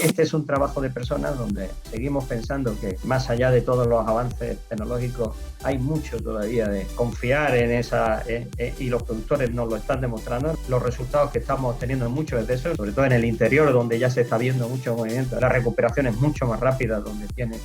Este es un trabajo de personas donde seguimos pensando que más allá de todos los avances tecnológicos hay mucho todavía de confiar en esa y los productores nos lo están demostrando. Los resultados que estamos teniendo en muchos de esos, sobre todo en el interior donde ya se está viendo mucho movimiento, la recuperación es mucho más rápida, donde tiene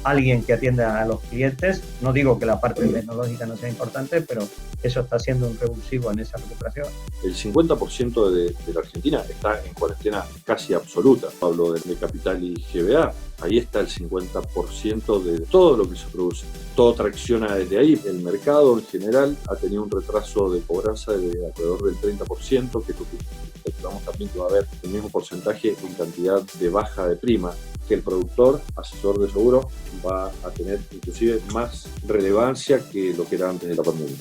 alguien que atienda a los clientes. No digo que la parte tecnológica no sea importante, pero eso está siendo un revulsivo en esa recuperación. El 50% de la Argentina está en cuarentena casi absoluta. Hablo de Capital y GBA. Ahí está el 50% de todo lo que se produce. Todo tracciona desde ahí. El mercado en general ha tenido un retraso de cobranza de alrededor del 30%, que es lo que calculamos también que va a haber el mismo porcentaje en cantidad de baja de prima, que el productor, asesor de seguro, va a tener inclusive más relevancia que lo que era antes de la pandemia.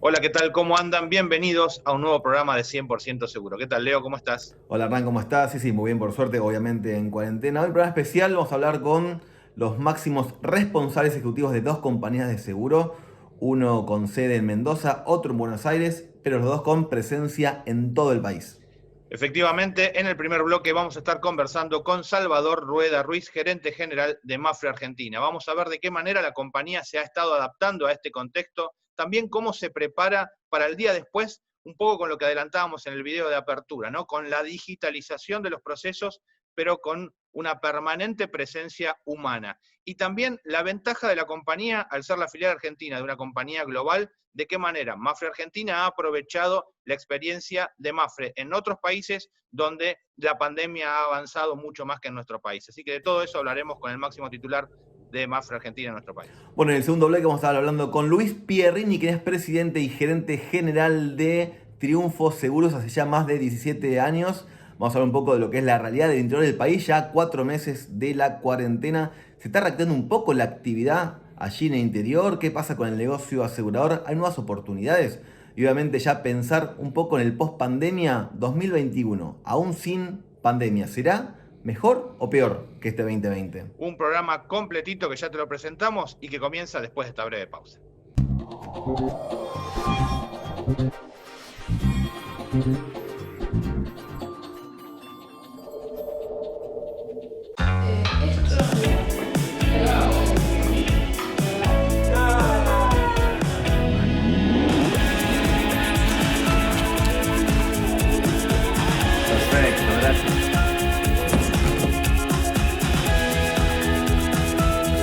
Hola, ¿qué tal? ¿Cómo andan? Bienvenidos a un nuevo programa de 100% Seguro. ¿Qué tal, Leo? ¿Cómo estás? Hola, Hernán, ¿cómo estás? Sí, muy bien, por suerte, obviamente en cuarentena. Hoy en programa especial vamos a hablar con los máximos responsables ejecutivos de dos compañías de seguro, uno con sede en Mendoza, otro en Buenos Aires, pero los dos con presencia en todo el país. Efectivamente, en el primer bloque vamos a estar conversando con Salvador Rueda Ruiz, gerente general de Mapfre Argentina. Vamos a ver de qué manera la compañía se ha estado adaptando a este contexto, también cómo se prepara para el día después, un poco con lo que adelantábamos en el video de apertura, ¿no? Con la digitalización de los procesos, pero con una permanente presencia humana. Y también la ventaja de la compañía, al ser la filial argentina de una compañía global, de qué manera Mapfre Argentina ha aprovechado la experiencia de Mapfre en otros países donde la pandemia ha avanzado mucho más que en nuestro país. Así que de todo eso hablaremos con el máximo titular de Mapfre Argentina en nuestro país. Bueno, en el segundo bloque vamos a estar hablando con Luis Pierrini, quien es presidente y gerente general de Triunfo Seguros hace ya más de 17 años. Vamos a hablar un poco de lo que es la realidad del interior del país, ya 4 meses de la cuarentena. ¿Se está reactivando un poco la actividad allí en el interior? ¿Qué pasa con el negocio asegurador? ¿Hay nuevas oportunidades? Y obviamente ya pensar un poco en el post-pandemia 2021, aún sin pandemia. ¿Será mejor o peor que este 2020? Un programa completito que ya te lo presentamos y que comienza después de esta breve pausa. Perfecto, gracias.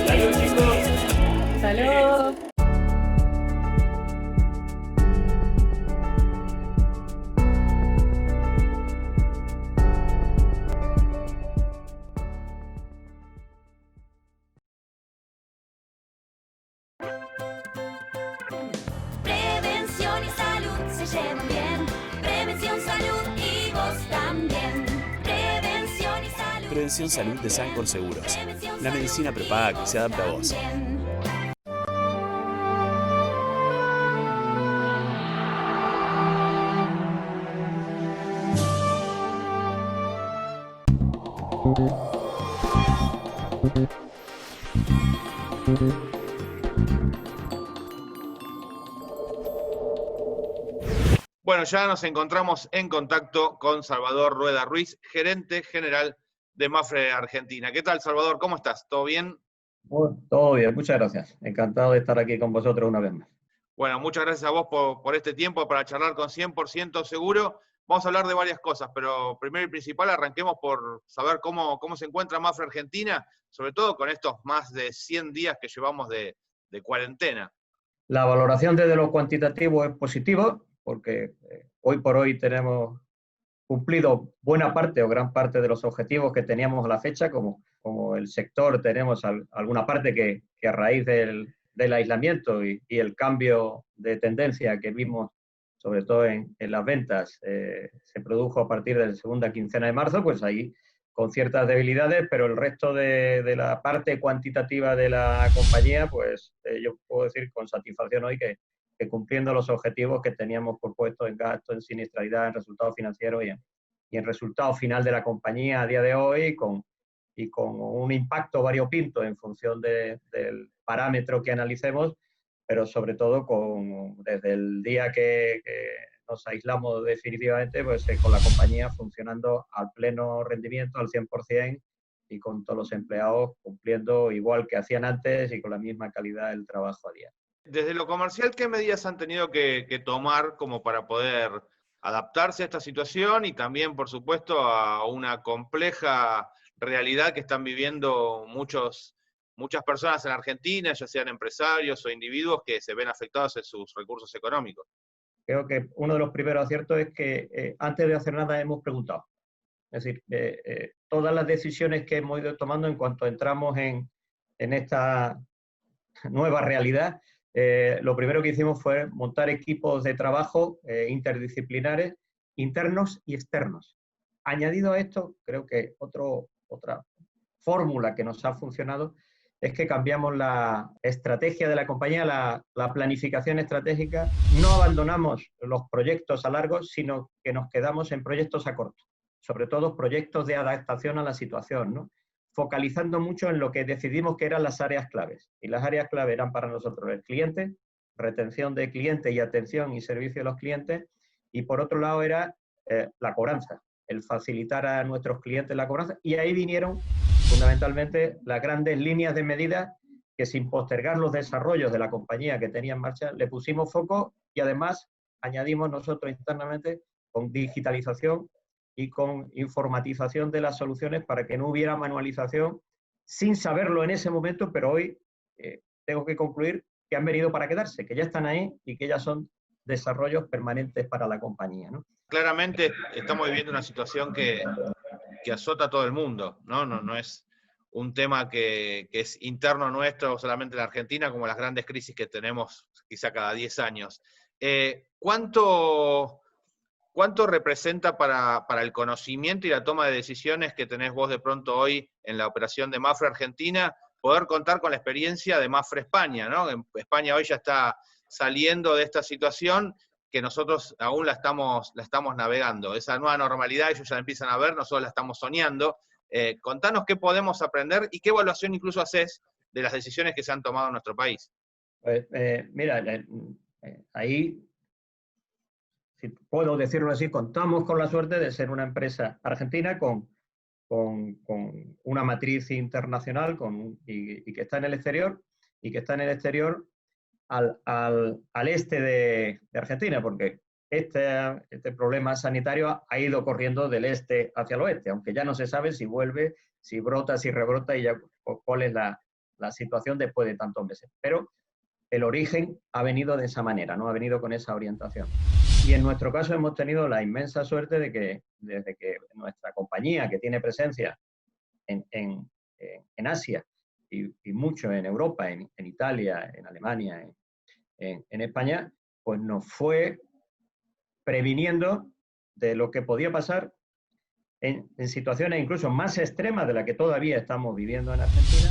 Salud, chicos. Salud. Prevención y salud se llevan bien. Prevención, salud y vos también. Prevención y salud. Prevención Salud de Sancor Seguros. La medicina prepaga que se adapta a vos. Bueno, ya nos encontramos en contacto con Salvador Rueda Ruiz, gerente general de Mapfre Argentina. ¿Qué tal, Salvador? ¿Cómo estás? ¿Todo bien? Todo bien, muchas gracias. Encantado de estar aquí con vosotros una vez más. Bueno, muchas gracias a vos por este tiempo para charlar con 100% Seguro. Vamos a hablar de varias cosas, pero primero y principal arranquemos por saber cómo se encuentra Mapfre Argentina, sobre todo con estos más de 100 días que llevamos de cuarentena. La valoración desde lo cuantitativo es positiva, porque hoy por hoy tenemos cumplido buena parte o gran parte de los objetivos que teníamos a la fecha, como el sector tenemos alguna parte que a raíz del aislamiento y el cambio de tendencia que vimos, sobre todo en las ventas, se produjo a partir de la segunda quincena de marzo, pues ahí con ciertas debilidades, pero el resto de la parte cuantitativa de la compañía, pues yo puedo decir con satisfacción hoy que cumpliendo los objetivos que teníamos propuestos en gasto, en siniestralidad, en resultados financieros y en resultado final de la compañía a día de hoy, y con un impacto variopinto en función del parámetro que analicemos, pero sobre todo desde el día que nos aislamos definitivamente, pues con la compañía funcionando al pleno rendimiento, al 100%, y con todos los empleados cumpliendo igual que hacían antes y con la misma calidad del trabajo a día. Desde lo comercial, ¿qué medidas han tenido que tomar como para poder adaptarse a esta situación y también, por supuesto, a una compleja realidad que están viviendo muchas personas en Argentina, ya sean empresarios o individuos que se ven afectados en sus recursos económicos? Creo que uno de los primeros aciertos es que antes de hacer nada hemos preguntado. Es decir, todas las decisiones que hemos ido tomando en cuanto entramos en esta nueva realidad, lo primero que hicimos fue montar equipos de trabajo interdisciplinares, internos y externos. Añadido a esto, creo que otra fórmula que nos ha funcionado es que cambiamos la estrategia de la compañía, la planificación estratégica. No abandonamos los proyectos a largo, sino que nos quedamos en proyectos a corto, sobre todo proyectos de adaptación a la situación, ¿no? Focalizando mucho en lo que decidimos que eran las áreas claves. Y las áreas claves eran para nosotros el cliente, retención de clientes y atención y servicio a los clientes, y por otro lado era la cobranza, el facilitar a nuestros clientes la cobranza, y ahí vinieron fundamentalmente las grandes líneas de medida que, sin postergar los desarrollos de la compañía que tenía en marcha, le pusimos foco y además añadimos nosotros internamente con digitalización y con informatización de las soluciones para que no hubiera manualización, sin saberlo en ese momento, pero hoy tengo que concluir que han venido para quedarse, que ya están ahí y que ya son desarrollos permanentes para la compañía, ¿no? Claramente estamos viviendo una situación que azota a todo el mundo, ¿no? No es un tema que es interno nuestro solamente en la Argentina, como las grandes crisis que tenemos quizá cada 10 años. ¿Cuánto representa para el conocimiento y la toma de decisiones que tenés vos de pronto hoy en la operación de Mapfre Argentina, poder contar con la experiencia de Mapfre España, ¿no? En España hoy ya está saliendo de esta situación que nosotros aún la estamos navegando. Esa nueva normalidad ellos ya la empiezan a ver, nosotros la estamos soñando. Contanos qué podemos aprender y qué evaluación incluso haces de las decisiones que se han tomado en nuestro país. Pues, mira, ahí, si puedo decirlo así, contamos con la suerte de ser una empresa argentina con una matriz internacional y que está en el exterior, y que está en el exterior al este de Argentina, porque este problema sanitario ha ido corriendo del este hacia el oeste, aunque ya no se sabe si vuelve, si brota, si rebrota y ya cuál es la situación después de tantos meses. Pero el origen ha venido de esa manera, ¿no? Ha venido con esa orientación. Y en nuestro caso hemos tenido la inmensa suerte de que desde que nuestra compañía, que tiene presencia en Asia y mucho en Europa, en Italia, en Alemania, en España, pues nos fue previniendo de lo que podía pasar en situaciones incluso más extremas de las que todavía estamos viviendo en Argentina,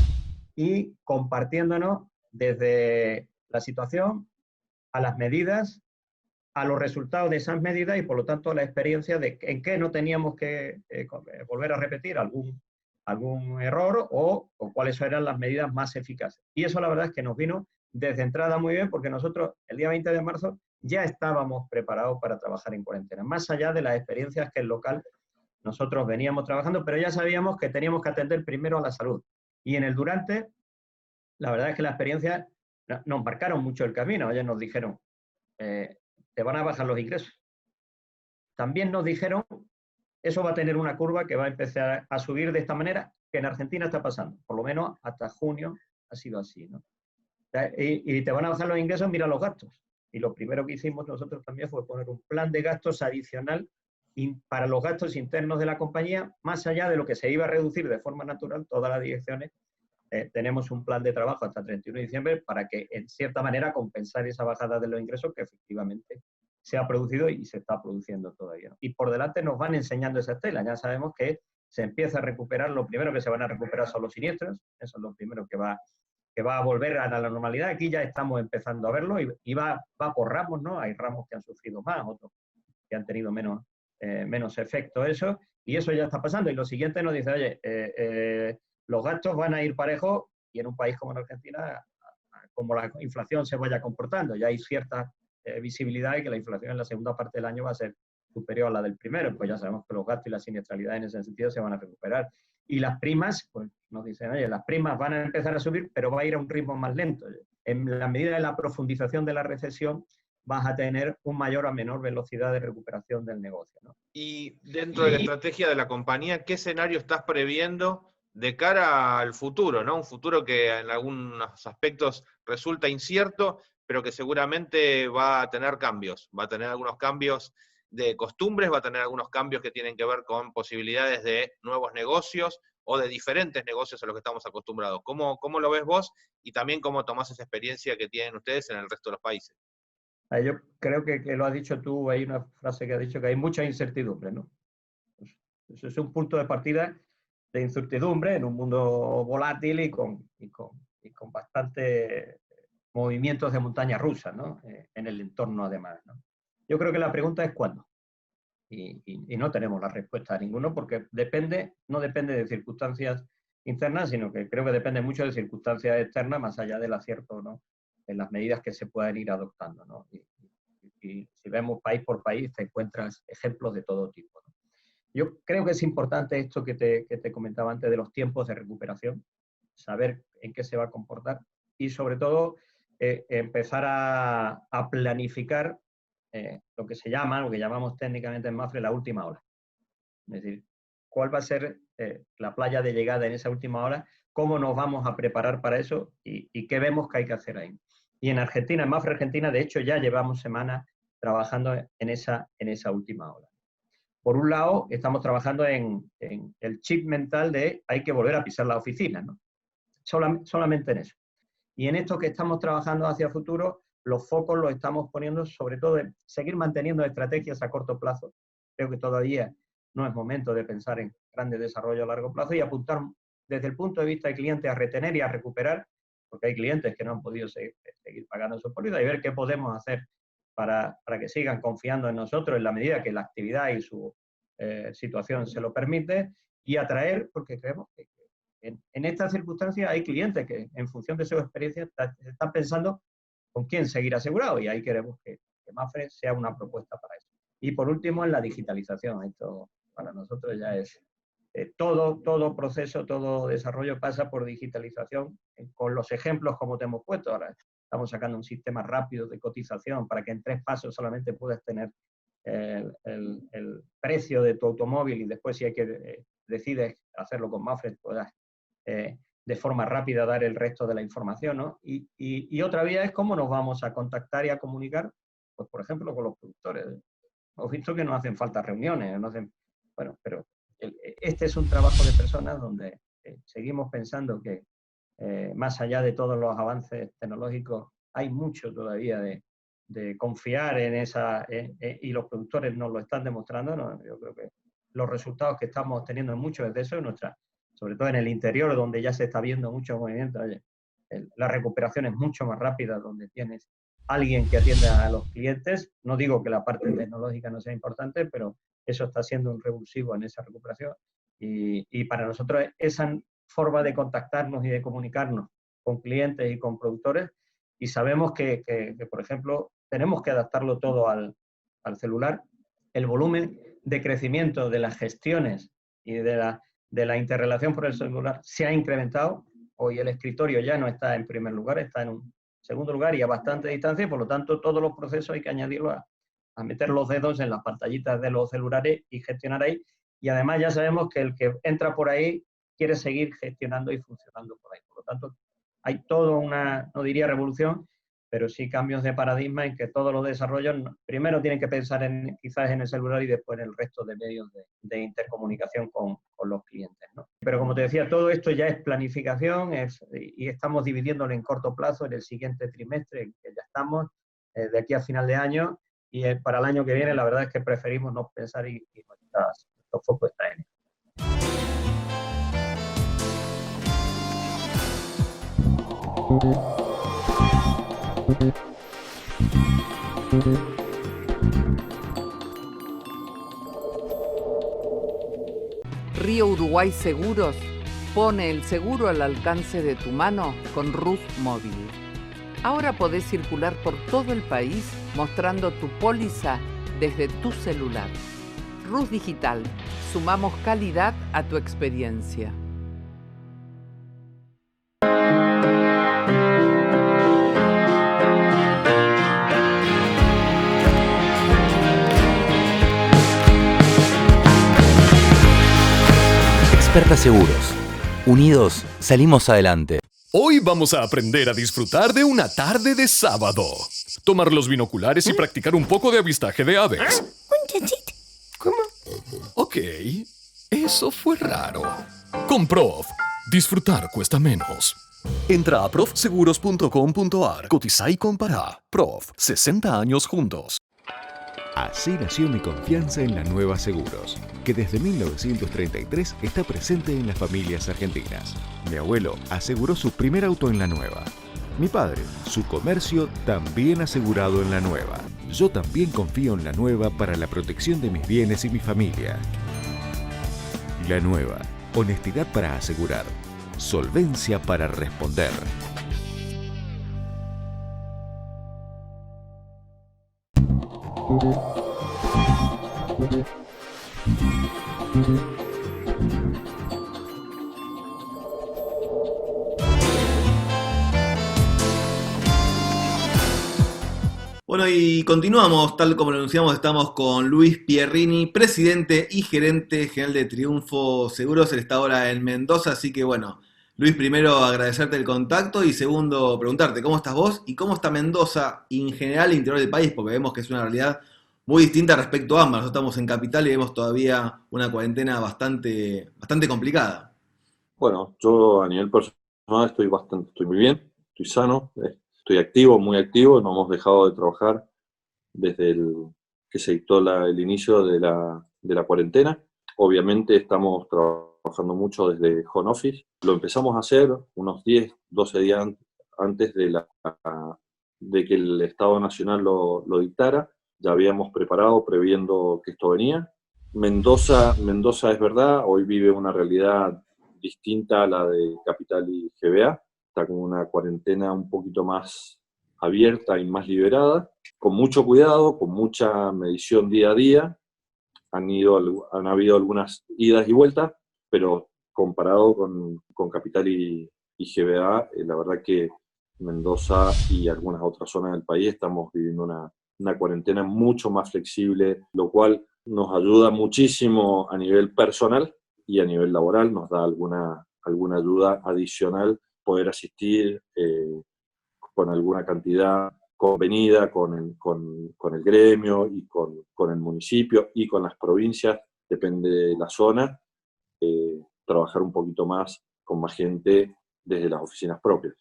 y compartiéndonos desde la situación a las medidas, a los resultados de esas medidas y por lo tanto a la experiencia de en qué no teníamos que volver a repetir algún error o cuáles eran las medidas más eficaces. Y eso la verdad es que nos vino desde entrada muy bien, porque nosotros el día 20 de marzo ya estábamos preparados para trabajar en cuarentena, más allá de las experiencias que el local nosotros veníamos trabajando, pero ya sabíamos que teníamos que atender primero a la salud. Y en el durante, la verdad es que la experiencia nos marcaron mucho el camino. Ellos nos dijeron, te van a bajar los ingresos. También nos dijeron, eso va a tener una curva que va a empezar a subir de esta manera, que en Argentina está pasando. Por lo menos hasta junio ha sido así, ¿no? Y te van a bajar los ingresos, mira los gastos. Y lo primero que hicimos nosotros también fue poner un plan de gastos adicional para los gastos internos de la compañía, más allá de lo que se iba a reducir de forma natural. Todas las direcciones tenemos un plan de trabajo hasta el 31 de diciembre para que, en cierta manera, compensar esa bajada de los ingresos que efectivamente se ha producido y se está produciendo todavía. Y por delante nos van enseñando esa estela. Ya sabemos que se empieza a recuperar. Lo primero que se van a recuperar son los siniestros. Eso es lo primero que va a volver a la normalidad. Aquí ya estamos empezando a verlo y va por ramos, ¿no? Hay ramos que han sufrido más, otros que han tenido menos efecto eso, y eso ya está pasando. Y lo siguiente nos dice, oye, los gastos van a ir parejos, y en un país como en Argentina, como la inflación se vaya comportando, ya hay ciertas visibilidad y que la inflación en la segunda parte del año va a ser superior a la del primero, pues ya sabemos que los gastos y la siniestralidad en ese sentido se van a recuperar. Y las primas, pues nos dicen, oye, las primas van a empezar a subir, pero va a ir a un ritmo más lento. En la medida de la profundización de la recesión, vas a tener un mayor o menor velocidad de recuperación del negocio, ¿no? Y dentro de la estrategia de la compañía, ¿qué escenario estás previendo de cara al futuro, ¿no? Un futuro que en algunos aspectos resulta incierto, pero que seguramente va a tener cambios. Va a tener algunos cambios de costumbres, va a tener algunos cambios que tienen que ver con posibilidades de nuevos negocios o de diferentes negocios a los que estamos acostumbrados. ¿Cómo lo ves vos? Y también cómo tomás esa experiencia que tienen ustedes en el resto de los países. Yo creo que lo has dicho tú, hay una frase que has dicho que hay mucha incertidumbre, ¿no? Pues, eso es un punto de partida de incertidumbre en un mundo volátil y con bastante movimientos de montaña rusa, ¿no? En el entorno además, ¿no? Yo creo que la pregunta es ¿cuándo? Y no tenemos la respuesta a ninguno porque no depende de circunstancias internas, sino que creo que depende mucho de circunstancias externas más allá del acierto, ¿no?, en las medidas que se puedan ir adoptando, ¿no? Y si vemos país por país te encuentras ejemplos de todo tipo, ¿no? Yo creo que es importante esto que te comentaba antes de los tiempos de recuperación, saber en qué se va a comportar y sobre todo empezar a planificar lo que llamamos técnicamente en Mapfre la última ola. Es decir, cuál va a ser la playa de llegada en esa última ola, cómo nos vamos a preparar para eso y qué vemos que hay que hacer ahí. Y en Argentina, en Mapfre Argentina, de hecho ya llevamos semanas trabajando en esa última ola. Por un lado, estamos trabajando en el chip mental de hay que volver a pisar la oficina, ¿no? Solamente en eso. Y en esto que estamos trabajando hacia futuro, los focos los estamos poniendo sobre todo en seguir manteniendo estrategias a corto plazo. Creo que todavía no es momento de pensar en grandes desarrollos a largo plazo y apuntar desde el punto de vista del cliente a retener y a recuperar, porque hay clientes que no han podido seguir pagando sus pólizas y ver qué podemos hacer para que sigan confiando en nosotros en la medida que la actividad y su situación se lo permite y atraer, porque creemos que en estas circunstancias hay clientes que en función de su experiencia están pensando con quién seguir asegurado y ahí queremos que Mapfre sea una propuesta para eso. Y por último, en la digitalización. Esto para nosotros ya es todo proceso, todo desarrollo pasa por digitalización con los ejemplos como te hemos puesto. Ahora estamos sacando un sistema rápido de cotización para que en 3 pasos solamente puedas tener el precio de tu automóvil y después si hay que decides hacerlo con Mapfre puedas de forma rápida dar el resto de la información, ¿no? Y otra vía es cómo nos vamos a contactar y a comunicar, pues por ejemplo con los productores. Hemos visto que no hacen falta reuniones, pero este es un trabajo de personas donde seguimos pensando que más allá de todos los avances tecnológicos hay mucho todavía de confiar en y los productores nos lo están demostrando, ¿no? Yo creo que los resultados que estamos teniendo en muchos de eso, sobre todo en el interior, donde ya se está viendo mucho movimiento, la recuperación es mucho más rápida, donde tienes alguien que atienda a los clientes. No digo que la parte tecnológica no sea importante, pero eso está siendo un revulsivo en esa recuperación. Y para nosotros esa forma de contactarnos y de comunicarnos con clientes y con productores, y sabemos que por ejemplo, tenemos que adaptarlo todo al celular. El volumen de crecimiento de las gestiones y de la interrelación por el celular se ha incrementado. Hoy el escritorio ya no está en primer lugar, está en un segundo lugar y a bastante distancia, y por lo tanto todos los procesos hay que añadirlo a meter los dedos en las pantallitas de los celulares y gestionar ahí. Y además ya sabemos que el que entra por ahí quiere seguir gestionando y funcionando por ahí. Por lo tanto, hay toda una, no diría revolución, pero sí cambios de paradigma en que todos los desarrollos primero tienen que pensar quizás en el celular y después en el resto de medios de intercomunicación con los clientes, ¿no? Pero como te decía, todo esto ya es planificación y estamos dividiéndolo en corto plazo en el siguiente trimestre, en que ya estamos, de aquí a final de año, y para el año que viene la verdad es que preferimos no pensar y nuestro foco está en ello. Río Uruguay Seguros pone el seguro al alcance de tu mano con Ruf Móvil. Ahora podés circular por todo el país mostrando tu póliza desde tu celular. Rus Digital. Sumamos calidad a tu experiencia. Experta Seguros. Unidos, salimos adelante. Hoy vamos a aprender a disfrutar de una tarde de sábado. Tomar los binoculares y practicar un poco de avistaje de aves. ¿Cómo? Ok, eso fue raro. Con Prof, disfrutar cuesta menos. Entra a profseguros.com.ar, cotiza y compara. Prof, 60 años juntos. Así nació mi confianza en la Nueva Seguros, que desde 1933 está presente en las familias argentinas. Mi abuelo aseguró su primer auto en la Nueva. Mi padre, su comercio también asegurado en la Nueva. Yo también confío en la Nueva para la protección de mis bienes y mi familia. La Nueva, honestidad para asegurar, solvencia para responder. Bueno, y continuamos, tal como lo anunciamos, estamos con Luis Pierrini, presidente y gerente general de Triunfo Seguros. Él está ahora en Mendoza, así que bueno, Luis, primero agradecerte el contacto y segundo preguntarte cómo estás vos y cómo está Mendoza y en general el interior del país, porque vemos que es una realidad muy distinta respecto a ambas. Nosotros estamos en Capital y vemos todavía una cuarentena bastante complicada. Bueno, yo a nivel personal estoy muy bien, estoy sano, estoy activo, muy activo, no hemos dejado de trabajar desde que se dictó el inicio de la cuarentena. Obviamente estamos trabajando mucho desde home office. Lo empezamos a hacer unos 10, 12 días antes de que el Estado Nacional lo dictara. Ya habíamos preparado previendo que esto venía. Mendoza es verdad, hoy vive una realidad distinta a la de Capital y GBA. Está con una cuarentena un poquito más abierta y más liberada, con mucho cuidado, con mucha medición día a día. Han habido algunas idas y vueltas, pero comparado con Capital y GBA, la verdad que Mendoza y algunas otras zonas del país estamos viviendo una cuarentena mucho más flexible, lo cual nos ayuda muchísimo a nivel personal y a nivel laboral, nos da alguna ayuda adicional poder asistir con alguna cantidad convenida con el gremio y con el municipio y con las provincias, depende de la zona, trabajar un poquito más con más gente desde las oficinas propias.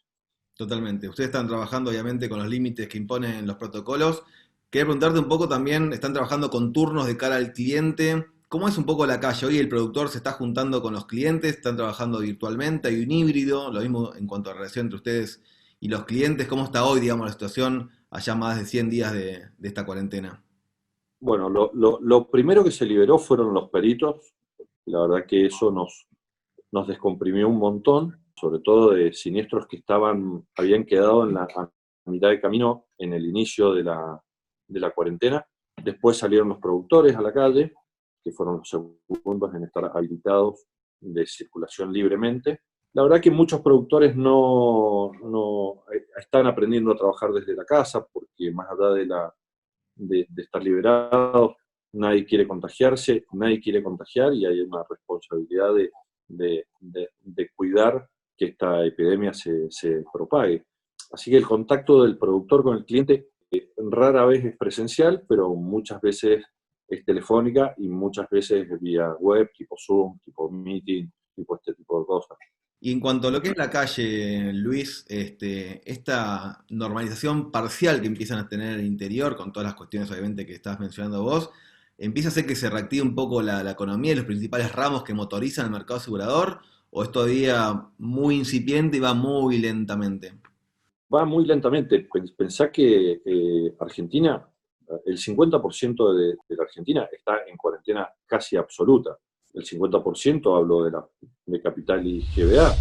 Totalmente. Ustedes están trabajando obviamente con los límites que imponen los protocolos. Quería preguntarte un poco también, están trabajando con turnos de cara al cliente. ¿Cómo es un poco la calle? Hoy el productor se está juntando con los clientes, están trabajando virtualmente, hay un híbrido, lo mismo en cuanto a relación entre ustedes y los clientes. ¿Cómo está hoy, digamos, la situación allá más de 100 días de esta cuarentena? Bueno, lo primero que se liberó fueron los peritos. La verdad que eso nos descomprimió un montón, sobre todo de siniestros que habían quedado a mitad de camino en el inicio de la cuarentena. Después salieron los productores a la calle, que fueron los segundos en estar habilitados de circulación libremente. La verdad que muchos productores no están aprendiendo a trabajar desde la casa, porque más allá de estar liberados, nadie quiere contagiarse, nadie quiere contagiar, y hay una responsabilidad de cuidar que esta epidemia se propague. Así que el contacto del productor con el cliente rara vez es presencial, pero muchas veces es telefónica y muchas veces vía web, tipo Zoom, tipo Meeting, tipo este tipo de cosas. Y en cuanto a lo que es la calle, Luis, esta normalización parcial que empiezan a tener en el interior, con todas las cuestiones obviamente que estás mencionando vos, ¿empieza a hacer que se reactive un poco la economía y los principales ramos que motorizan el mercado asegurador? ¿O es todavía muy incipiente y va muy lentamente? Va muy lentamente. Pensá que Argentina, el 50% de la Argentina está en cuarentena casi absoluta. El 50% hablo de Capital y GBA.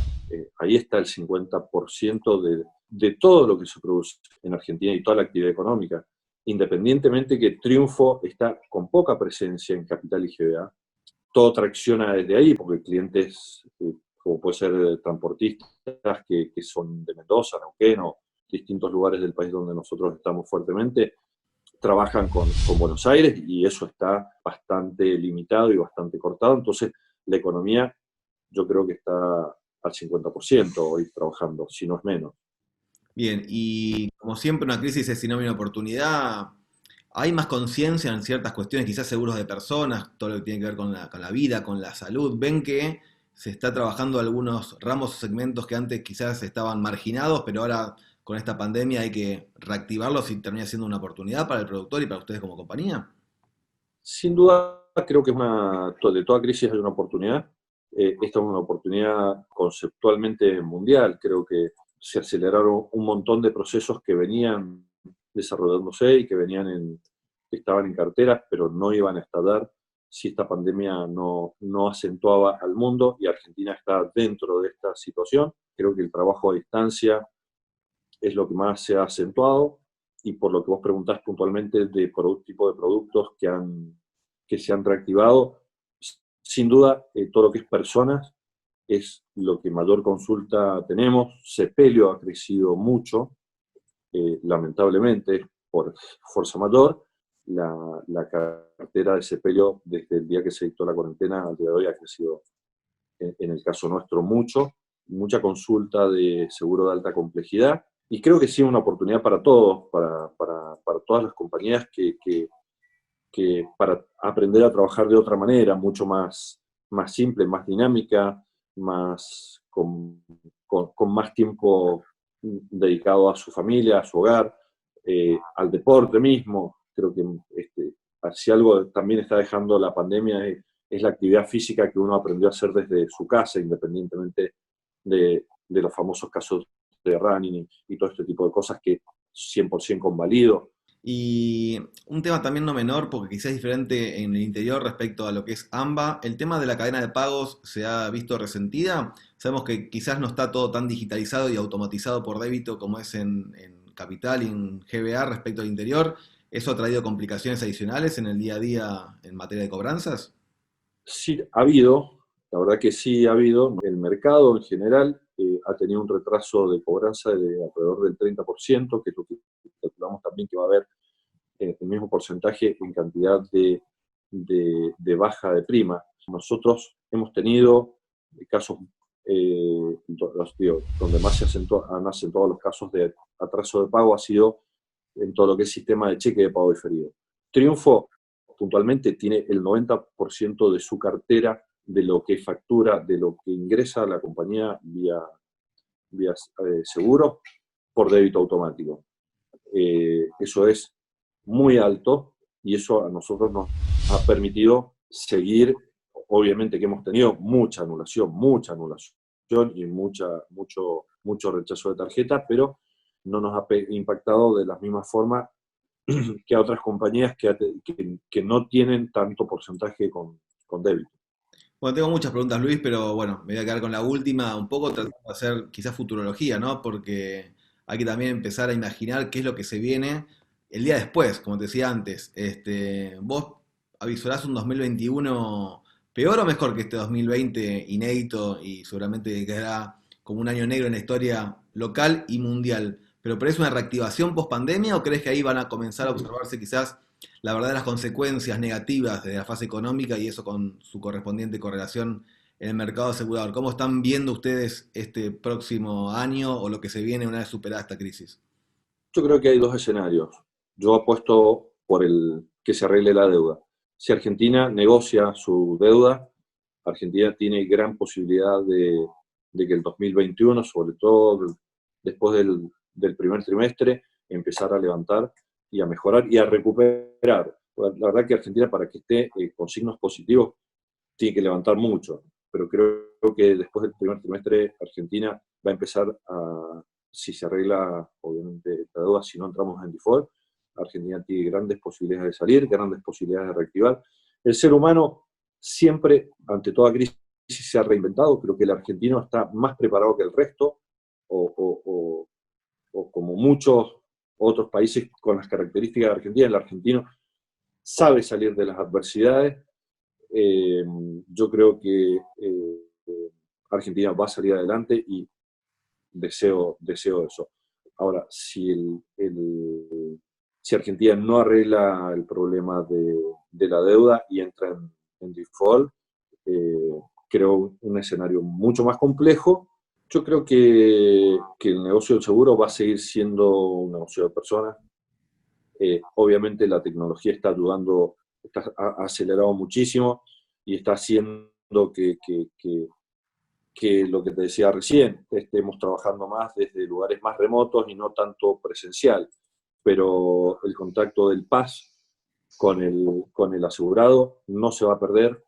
Ahí está el 50% de todo lo que se produce en Argentina y toda la actividad económica. Independientemente que Triunfo está con poca presencia en Capital y GBA, todo tracciona desde ahí, porque clientes, como puede ser transportistas que son de Mendoza, Neuquén o distintos lugares del país donde nosotros estamos fuertemente, trabajan con Buenos Aires y eso está bastante limitado y bastante cortado. Entonces, la economía yo creo que está al 50% hoy trabajando, si no es menos. Bien, y como siempre una crisis es sinónimo de oportunidad. Hay más conciencia en ciertas cuestiones, quizás seguros de personas, todo lo que tiene que ver con la vida, con la salud. Ven que se está trabajando algunos ramos o segmentos que antes quizás estaban marginados, pero ahora con esta pandemia hay que reactivarlos y termina siendo una oportunidad para el productor y para ustedes como compañía. Sin duda, creo que de toda crisis hay una oportunidad. Esta es una oportunidad conceptualmente mundial. Creo que se aceleraron un montón de procesos que venían desarrollándose y que estaban en carteras, pero no iban a estallar si esta pandemia no acentuaba al mundo, y Argentina está dentro de esta situación. Creo que el trabajo a distancia es lo que más se ha acentuado, y por lo que vos preguntás puntualmente de tipo de productos que se han reactivado, sin duda todo lo que es personas es lo que mayor consulta tenemos. Sepelio ha crecido mucho, lamentablemente por fuerza mayor. La cartera de Sepelio desde el día que se dictó la cuarentena al día de hoy ha crecido, en el caso nuestro, mucha consulta de seguro de alta complejidad, y creo que sí es una oportunidad para todos, para todas las compañías que para aprender a trabajar de otra manera, mucho más simple, más dinámica, con más tiempo dedicado a su familia, a su hogar, al deporte mismo. Creo que si algo también está dejando la pandemia es la actividad física que uno aprendió a hacer desde su casa, independientemente de los famosos casos de running y todo este tipo de cosas que 100% convalido. Y un tema también no menor, porque quizás es diferente en el interior respecto a lo que es AMBA, el tema de la cadena de pagos se ha visto resentida. Sabemos que quizás no está todo tan digitalizado y automatizado por débito como es en Capital y en GBA respecto al interior. ¿Eso ha traído complicaciones adicionales en el día a día en materia de cobranzas? Sí, ha habido, la verdad que sí ha habido. El mercado en general ha tenido un retraso de cobranza de alrededor del 30%, que es lo que calculamos también que va a haber el mismo porcentaje en cantidad de baja de prima. Nosotros hemos tenido casos, donde más han acentuado los casos de atraso de pago ha sido en todo lo que es sistema de cheque de pago diferido. Triunfo puntualmente tiene el 90% de su cartera, de lo que factura, de lo que ingresa a la compañía vía seguro, por débito automático. Eso es muy alto, y eso a nosotros nos ha permitido seguir. Obviamente que hemos tenido mucha anulación y mucho rechazo de tarjeta, pero no nos ha impactado de la misma forma que a otras compañías que no tienen tanto porcentaje con débito. Bueno, tengo muchas preguntas, Luis, pero bueno, me voy a quedar con la última, un poco tratando de hacer quizás futurología, ¿no? Porque hay que también empezar a imaginar qué es lo que se viene el día después, como te decía antes. ¿Vos avisorás un 2021 peor o mejor que este 2020 inédito y seguramente quedará como un año negro en la historia local y mundial? ¿Pero es una reactivación post pandemia o crees que ahí van a comenzar a observarse quizás la verdad de las consecuencias negativas de la fase económica y eso con su correspondiente correlación en el mercado asegurador? ¿Cómo están viendo ustedes este próximo año o lo que se viene una vez superada esta crisis? Yo creo que hay dos escenarios. Yo apuesto por el que se arregle la deuda. Si Argentina negocia su deuda, Argentina tiene gran posibilidad de que el 2021, sobre todo después del primer trimestre, empezar a levantar y a mejorar y a recuperar. La verdad que Argentina, para que esté con signos positivos, tiene que levantar mucho, pero creo que después del primer trimestre Argentina va a empezar si se arregla obviamente la deuda, si no entramos en default, Argentina tiene grandes posibilidades de salir, grandes posibilidades de reactivar. El ser humano siempre, ante toda crisis, se ha reinventado, creo que el argentino está más preparado que el resto, o como muchos otros países con las características de Argentina, el argentino sabe salir de las adversidades. Yo creo que Argentina va a salir adelante y deseo eso. Ahora, si Argentina no arregla el problema de la deuda y entra en default, creo un escenario mucho más complejo. Yo creo que el negocio del seguro va a seguir siendo un negocio de personas. Obviamente la tecnología está ayudando, ha acelerado muchísimo y está haciendo que lo que te decía recién, estemos trabajando más desde lugares más remotos y no tanto presencial. Pero el contacto del PAS con el asegurado no se va a perder,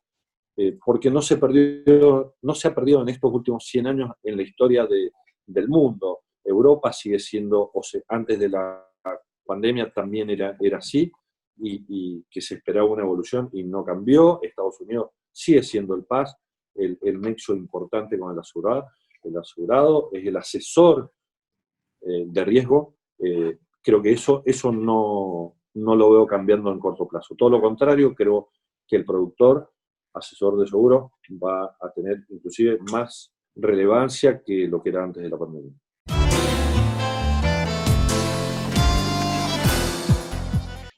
porque no se ha perdido en estos últimos 100 años en la historia del mundo. Europa sigue siendo, antes de la pandemia también era así, y que se esperaba una evolución y no cambió. Estados Unidos sigue siendo el PAS, el nexo importante con el asegurado. El asegurado es el asesor de riesgo. Creo que eso no lo veo cambiando en corto plazo. Todo lo contrario, creo que el productor, asesor de seguro, va a tener inclusive más relevancia que lo que era antes de la pandemia.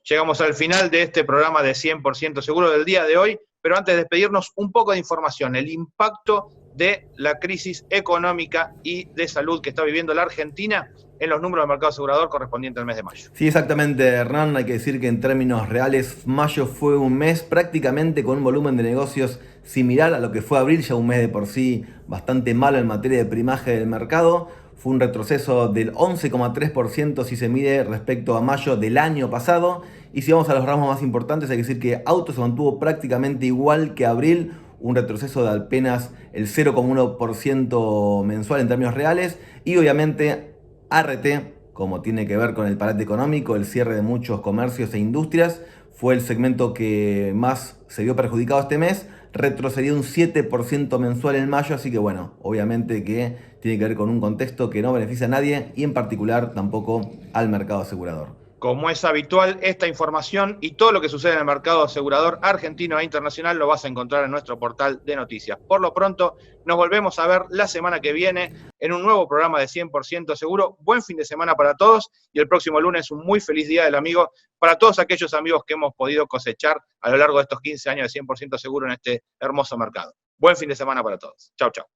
Llegamos al final de este programa de 100% Seguro del día de hoy, pero antes de despedirnos, un poco de información. El impacto de la crisis económica y de salud que está viviendo la Argentina en los números del mercado asegurador correspondiente al mes de mayo. Sí, exactamente, Hernán. Hay que decir que en términos reales, mayo fue un mes prácticamente con un volumen de negocios similar a lo que fue abril, ya un mes de por sí bastante malo en materia de primaje del mercado. Fue un retroceso del 11,3% si se mide respecto a mayo del año pasado. Y si vamos a los ramos más importantes, hay que decir que auto se mantuvo prácticamente igual que abril, un retroceso de apenas el 0,1% mensual en términos reales. Y obviamente ART, como tiene que ver con el parate económico, el cierre de muchos comercios e industrias, fue el segmento que más se vio perjudicado este mes, retrocedió un 7% mensual en mayo, así que bueno, obviamente que tiene que ver con un contexto que no beneficia a nadie y en particular tampoco al mercado asegurador. Como es habitual, esta información y todo lo que sucede en el mercado asegurador argentino e internacional lo vas a encontrar en nuestro portal de noticias. Por lo pronto, nos volvemos a ver la semana que viene en un nuevo programa de 100% Seguro. Buen fin de semana para todos y el próximo lunes un muy feliz Día del Amigo para todos aquellos amigos que hemos podido cosechar a lo largo de estos 15 años de 100% Seguro en este hermoso mercado. Buen fin de semana para todos. Chau, chau.